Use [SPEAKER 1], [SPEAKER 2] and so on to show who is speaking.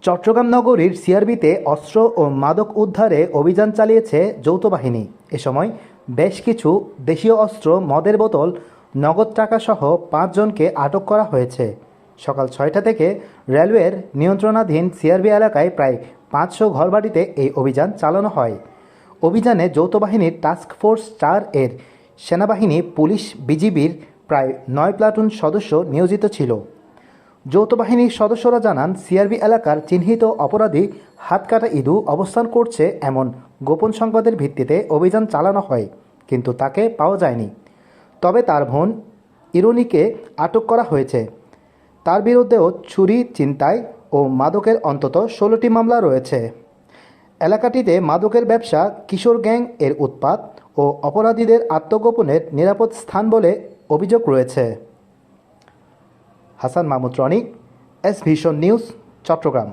[SPEAKER 1] চট্টগ্রাম নগরীর সিআরবিতে অস্ত্র ও মাদক উদ্ধারে অভিযান চালিয়েছে যৌথ বাহিনী। এ সময় বেশ কিছু দেশীয় অস্ত্র, মদের বোতল, নগদ টাকাসহ ৫ জনকে আটক করা হয়েছে। সকাল ৬টা থেকে রেলওয়ের নিয়ন্ত্রণাধীন সিআরবি এলাকায় প্রায় ৫০০ ঘরবাড়িতে এই অভিযান চালানো হয়। অভিযানে যৌথ বাহিনীর টাস্ক ফোর্স ৪ এর সেনাবাহিনী, পুলিশ, বিজিবির প্রায় ৯ প্লাটুন সদস্য নিয়োজিত ছিল। যৌথ বাহিনীর সদস্যরা জানান, সিআরবি এলাকার চিহ্নিত অপরাধী হাতকাটা ইদু অবস্থান করছে এমন গোপন সংবাদের ভিত্তিতে অভিযান চালানো হয়, কিন্তু তাকে পাওয়া যায়নি। তবে তার বোন ইরুনিকে আটক করা হয়েছে। তার বিরুদ্ধেও চুরি, ছিনতাই ও মাদকের অন্তত ১৬টি মামলা রয়েছে। এলাকাটিতে মাদকের ব্যবসা, কিশোর গ্যাং এর উৎপাত ও অপরাধীদের আত্মগোপনের নিরাপদ স্থান বলে অভিযোগ রয়েছে। Hasan Mahmud Roni, S vision news, Chittagong.